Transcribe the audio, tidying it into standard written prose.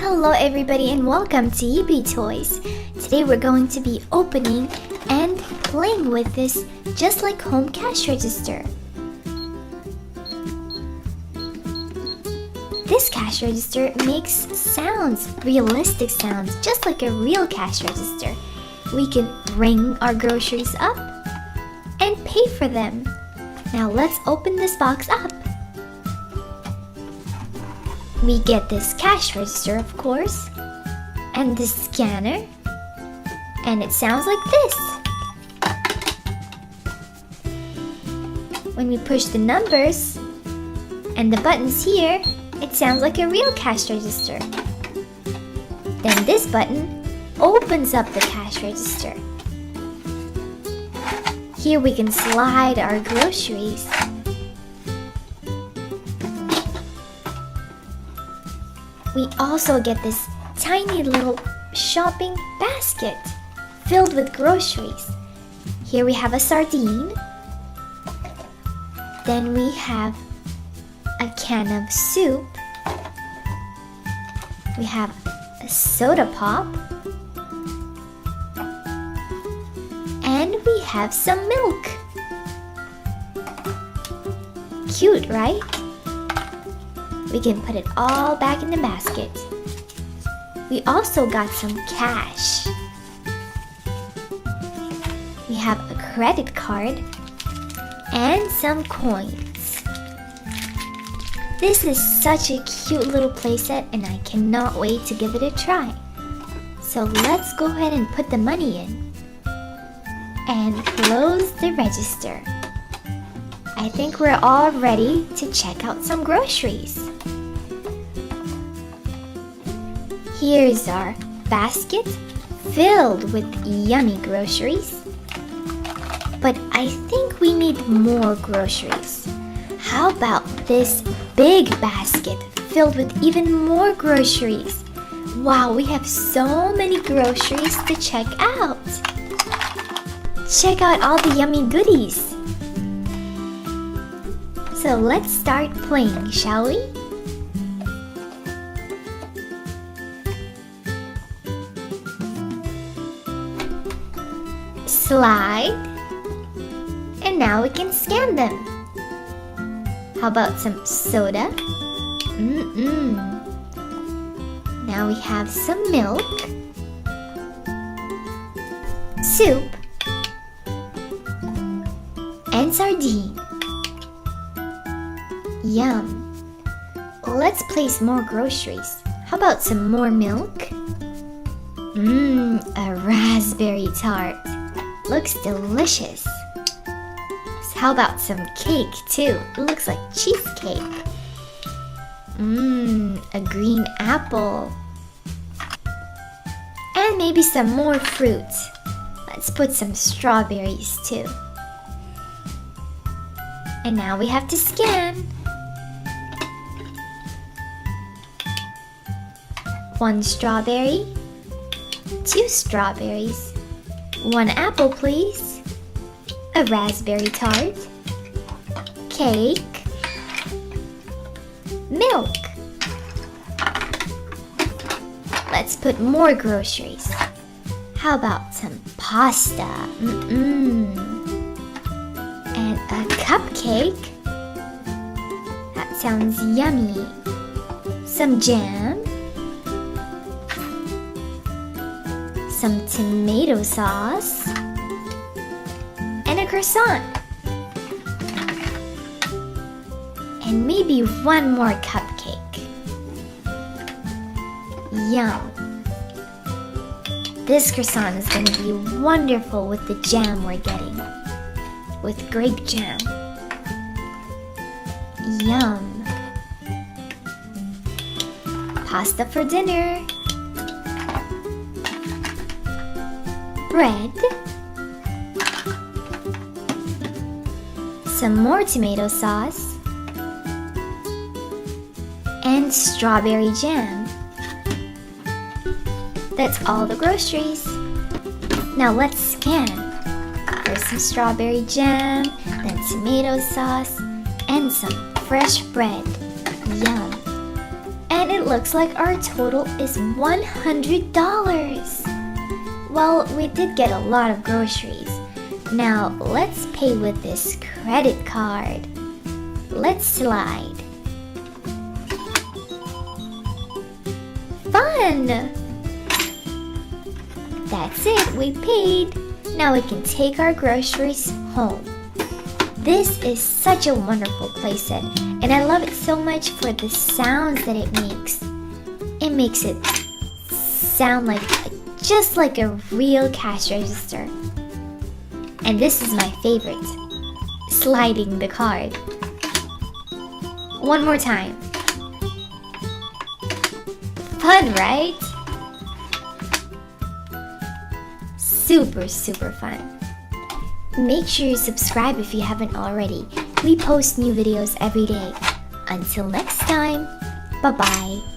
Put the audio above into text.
Hello everybody and welcome to EB Toys. Today we're going to be opening and playing with this just like home cash register. This cash register makes sounds, realistic sounds, just like a real cash register. We can ring our groceries up and pay for them. Now let's open this box up. We get this cash register, of course, and this scanner, and it sounds like this. When we push the numbers and the buttons here, it sounds like a real cash register. Then this button opens up the cash register. Here we can slide our groceries. We also get this tiny little shopping basket filled with groceries. Here we have a sardine. Then we have a can of soup. We have a soda pop. And we have some milk. Cute, right? We can put it all back in the basket. We also got some cash. We have a credit card and some coins. This is such a cute little playset and I cannot wait to give it a try. So let's go ahead and put the money in and close the register. I think we're all ready to check out some groceries. Here's our basket filled with yummy groceries. But I think we need more groceries. How about this big basket filled with even more groceries? Wow, we have so many groceries to check out. Check out all the yummy goodies. So let's start playing, shall we? Slide. And now we can scan them. How about some soda? Now we have some milk, soup, and sardine. Yum! Let's place more groceries. How about some more milk? A raspberry tart. Looks delicious. So how about some cake too? It looks like cheesecake. A green apple. And maybe some more fruit. Let's put some strawberries too. And now we have to scan. 1 strawberry, 2 strawberries, 1 apple please, a raspberry tart, cake, milk. Let's put more groceries. How about some pasta? And a cupcake. That sounds yummy. Some jam. Some tomato sauce. And a croissant. And maybe 1 more cupcake. Yum! This croissant is going to be wonderful with the jam we're getting. With grape jam. Yum! Pasta for dinner. Bread. Some more tomato sauce. And strawberry jam. That's all the groceries. Now let's scan. First some strawberry jam, then tomato sauce, and some fresh bread. Yum! And it It looks like our total is $100. Well, we did get a lot of groceries. Now, let's pay with this credit card. Let's slide. Fun! That's it, we paid. Now we can take our groceries home. This is such a wonderful playset, and I love it so much for the sounds that it makes. It makes it sound just like a real cash register. And this is my favorite, sliding the card. One more time. Fun, right? Super, super fun. Make sure you subscribe if you haven't already. We post new videos every day. Until next time, bye-bye.